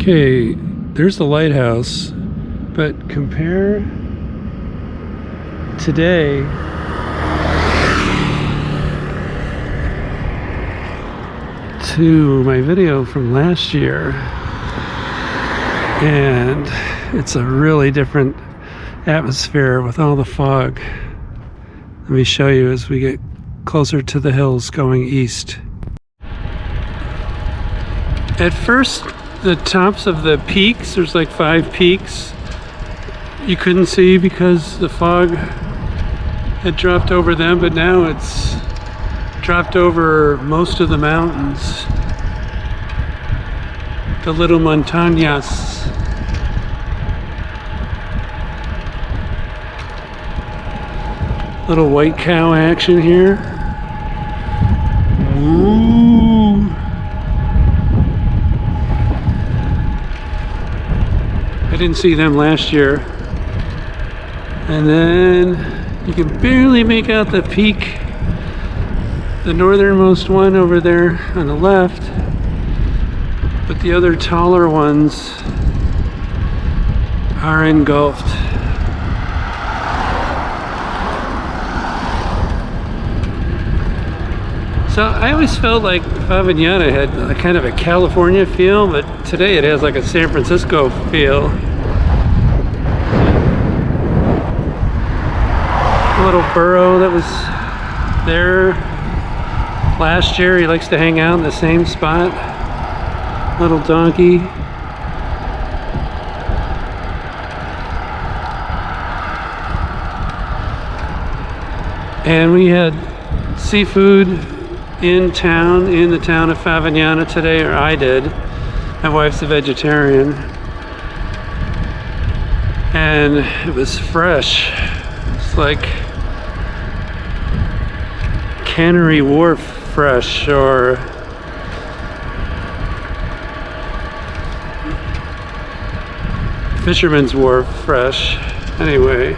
Okay, there's the lighthouse, but compare today to my video from last year, and it's a really different atmosphere with all the fog. Let me show you as we get closer to the hills going east. At first, the tops of the peaks, there's like 5 peaks, you couldn't see because the fog had dropped over them, but now it's dropped over most of the mountains. The little montañas. Little white cow action here. Ooh. I didn't see them last year. And then you can barely make out the peak, the northernmost one over there on the left, but the other taller ones are engulfed. So I always felt like Favignana had a kind of a California feel, but today it has like a San Francisco feel. A little burro that was there last year, he likes to hang out in the same spot. Little donkey. And we had seafood in the town of Favignana today, or I did. My wife's a vegetarian. And it was fresh. It's like Cannery Wharf fresh, or Fisherman's Wharf fresh. Anyway.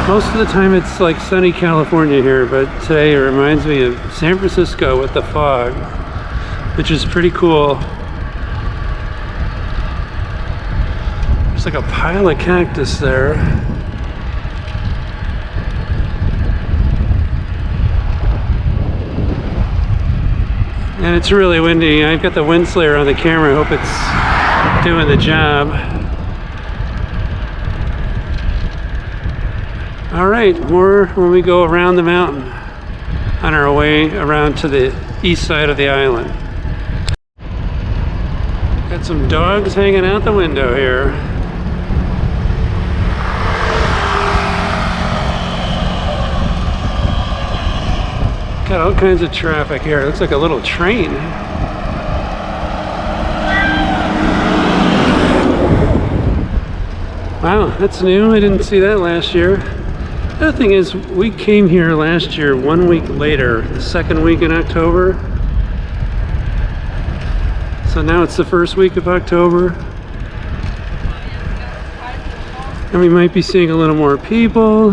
Most of the time it's like sunny California here, but today it reminds me of San Francisco with the fog, which is pretty cool. There's like a pile of cactus there. And it's really windy. I've got the wind slayer on the camera. I hope it's doing the job. All right, more when we go around the mountain on our way around to the east side of the island. Got some dogs hanging out the window here. Got all kinds of traffic here. It looks like a little train. Wow, that's new. I didn't see that last year. The other thing is, we came here last year 1 week later, the second week in October. So now it's the first week of October. And we might be seeing a little more people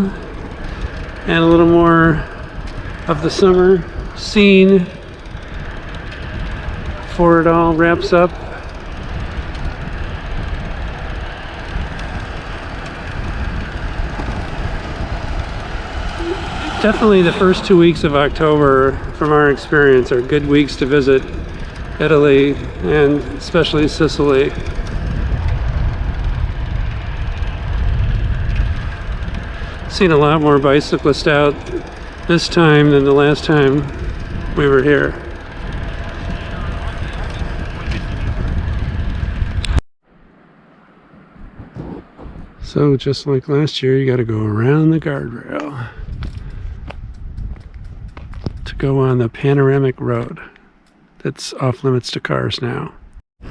and a little more of the summer scene before it all wraps up. Definitely the first 2 weeks of October, from our experience, are good weeks to visit Italy, and especially Sicily. Seen a lot more bicyclists out this time than the last time we were here. So just like last year, you got to go around the guardrail to go on the panoramic road that's off limits to cars now. A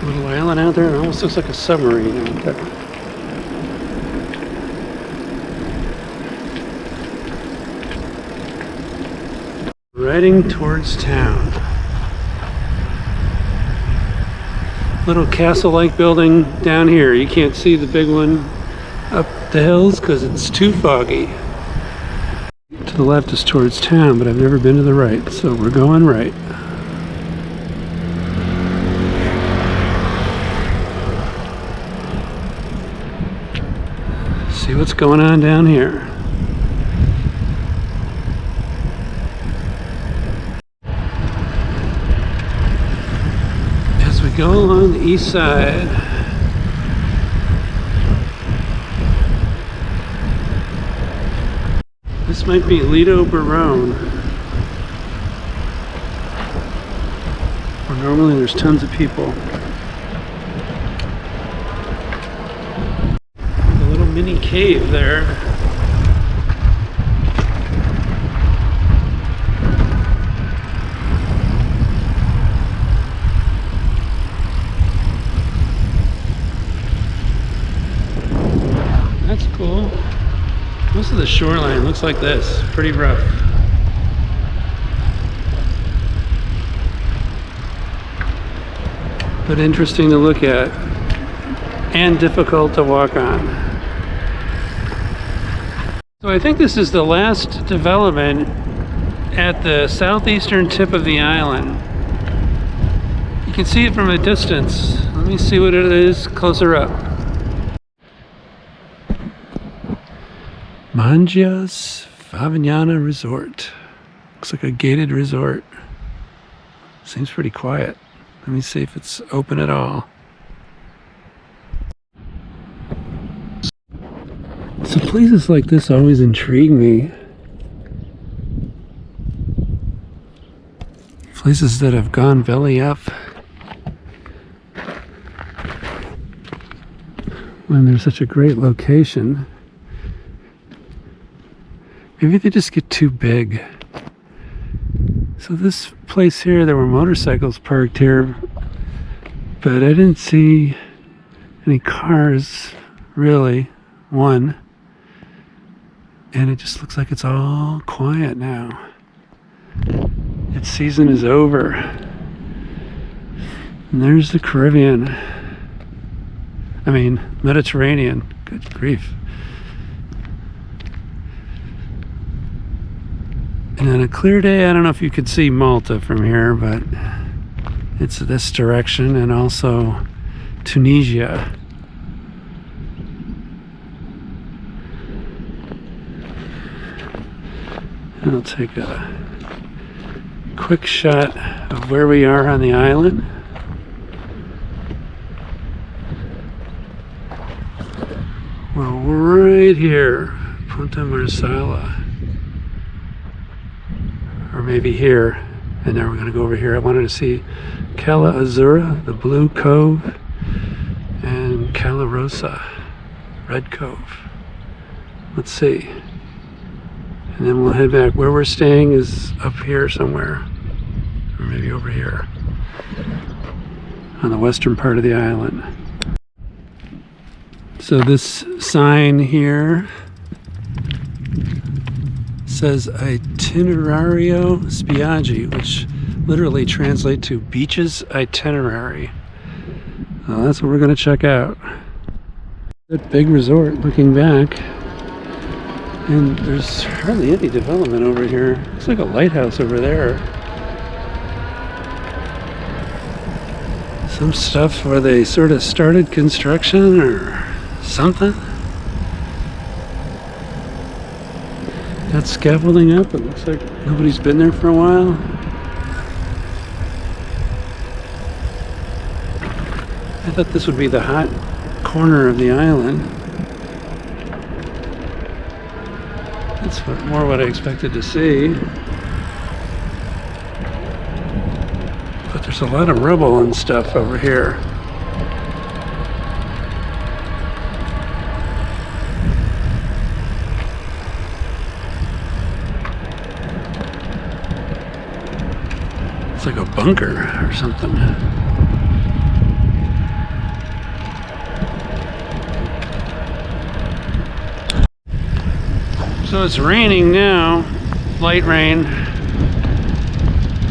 little island out there, it almost looks like a submarine out there. Riding towards town. Little castle-like building down here. You can't see the big one up the hills because it's too foggy. To the left is towards town, but I've never been to the right, so we're going right. See what's going on down here. As we go along the east side, this might be Lido Barone, where normally there's tons of people. A little mini cave there. That's cool. Most of the shoreline looks like this, pretty rough. But interesting to look at and difficult to walk on. So I think this is the last development at the southeastern tip of the island. You can see it from a distance. Let me see what it is closer up. Mangia's Favignana Resort. Looks like a gated resort. Seems pretty quiet. Let me see if it's open at all. So places like this always intrigue me. Places that have gone belly up when there's such a great location. Maybe they just get too big. So this place here, there were motorcycles parked here, but I didn't see any cars, really, one. And it just looks like it's all quiet now. Its season is over. And there's the Caribbean. I mean, Mediterranean. Good grief. And on a clear day, I don't know if you could see Malta from here, but it's this direction, and also Tunisia. I'll take a quick shot of where we are on the island. We're right here, Punta Marsala. Or maybe here, and then we're going to go over here. I wanted to see Cala Azzurra, the Blue Cove, and Cala Rosa, Red Cove. Let's see. And then we'll head back. Where we're staying is up here somewhere, or maybe over here, on the western part of the island. So this sign here says Itinerario Spiaggi, which literally translates to beaches itinerary. Well, that's what we're going to check out. That big resort looking back, and there's hardly any development over here. Looks like a lighthouse over there. Some stuff where they sort of started construction or something. That scaffolding up, it looks like nobody's been there for a while. I thought this would be the hot corner of the island. That's more what I expected to see. But there's a lot of rubble and stuff over here. It's like a bunker or something. So it's raining now, light rain,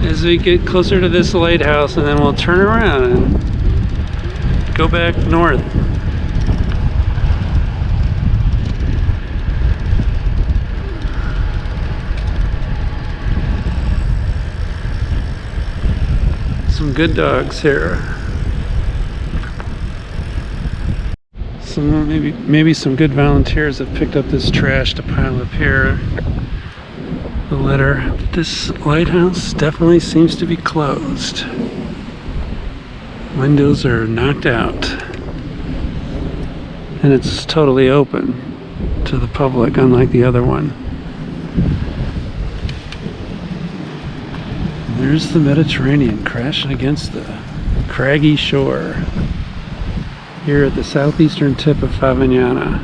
as we get closer to this lighthouse, and then we'll turn around and go back north. some good dogs here. Some maybe some good volunteers have picked up this trash to pile up here. The litter. This lighthouse definitely seems to be closed. Windows are knocked out. And it's totally open to the public, unlike the other one. And there's the Mediterranean crashing against the craggy shore here at the southeastern tip of Favignana.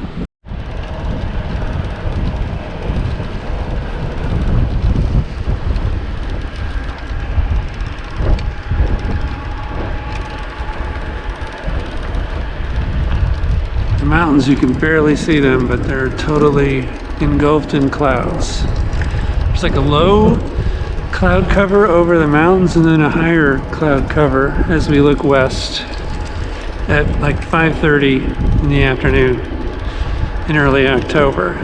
The mountains, you can barely see them, but they're totally engulfed in clouds. There's like a low cloud cover over the mountains and then a higher cloud cover as we look west at like 5:30 in the afternoon in early October.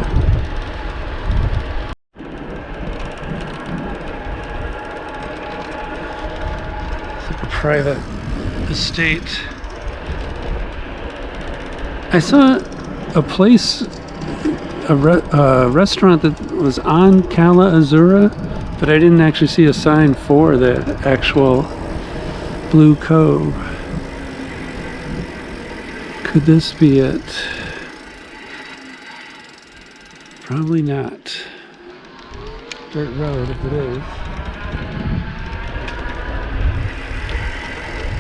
It's like a private estate. I saw a place, a restaurant that was on Cala Azzurra, but I didn't actually see a sign for the actual Blue Cove. Could this be it? Probably not. Dirt road if it is.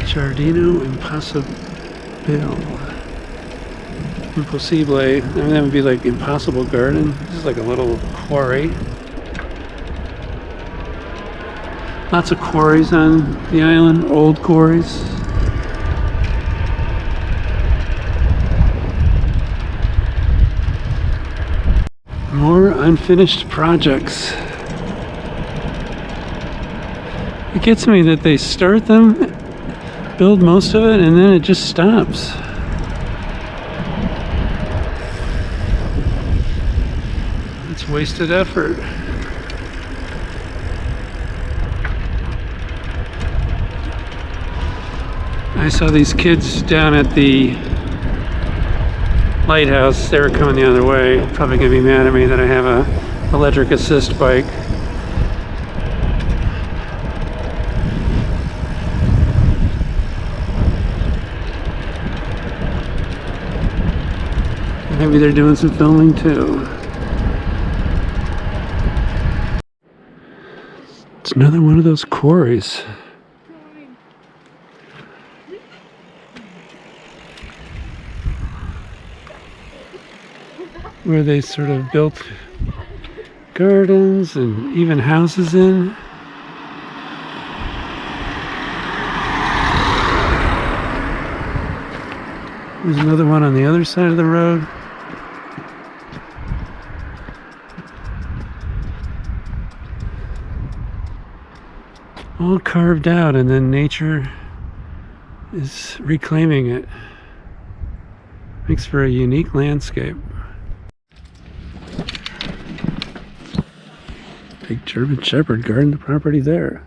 Giardino Impossibile. Impossible. I mean, that would be like Impossible Garden. This is like a little quarry. Lots of quarries on the island, old quarries. More unfinished projects. It gets me that they start them, build most of it, and then it just stops. It's wasted effort. I saw these kids down at the Lighthouse. They were coming the other way. Probably gonna be mad at me that I have a electric assist bike. Maybe they're doing some filming too. It's another one of those quarries. Where they sort of built gardens and even houses in. There's another one on the other side of the road. All carved out, and then nature is reclaiming it. Makes for a unique landscape. Big German Shepherd guarding the property there.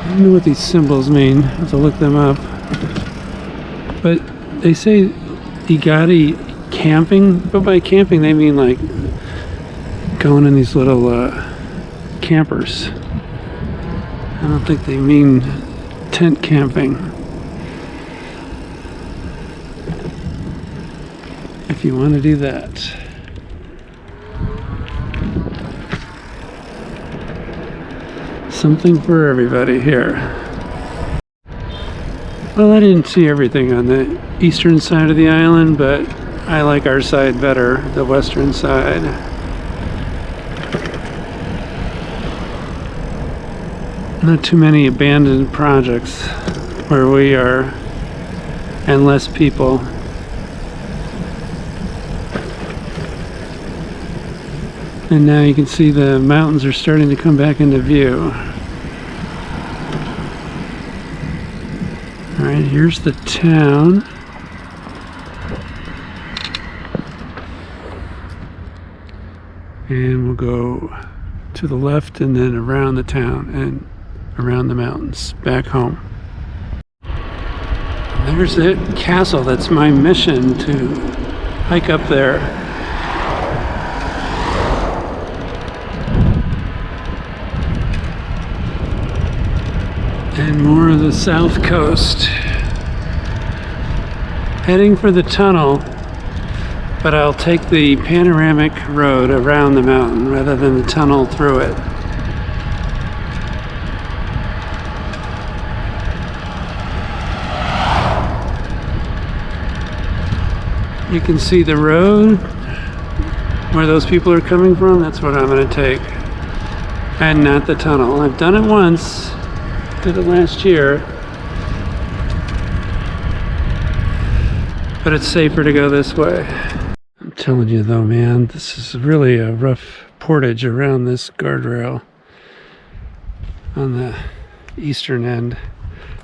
I don't know what these symbols mean. I have to look them up. But they say Igati camping, but by camping they mean like going in these little campers. I don't think they mean tent camping. If you want to do that. Something for everybody here. Well, I didn't see everything on the eastern side of the island, but I like our side better, the western side. Not too many abandoned projects where we are, and less people. And now you can see the mountains are starting to come back into view. Alright, here's the town. And we'll go to the left and then around the town and around the mountains, back home. And there's the castle. That's my mission, to hike up there. And more of the south coast. Heading for the tunnel, but I'll take the panoramic road around the mountain rather than the tunnel through it. You can see the road where those people are coming from. That's what I'm going to take, and not the tunnel. I've done it once, did it last year, but it's safer to go this way. I'm telling you though, man, this is really a rough portage around this guardrail on the eastern end.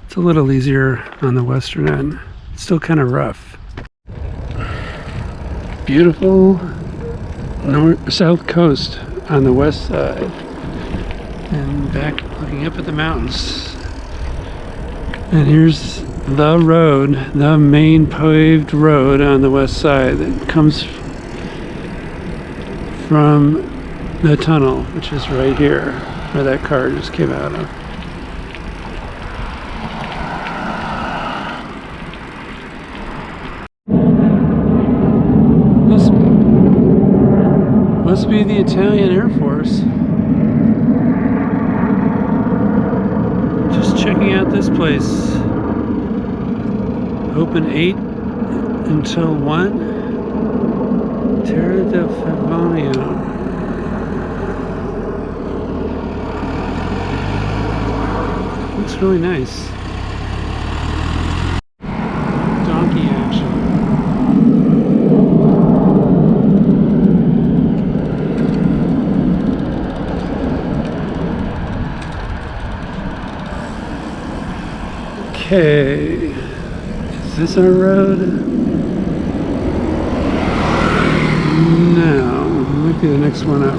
It's a little easier on the western end. It's still kind of rough. Beautiful south coast on the west side, and back looking up at the mountains. And here's the road, the main paved road on the west side that comes from the tunnel, which is right here where that car just came out of. Must be the Italian Air Force. Just checking out this place. Open 8 until 1. Terra del Favignana. Looks really nice. Donkey action. Okay. Is this our road? No, it might be the next one up.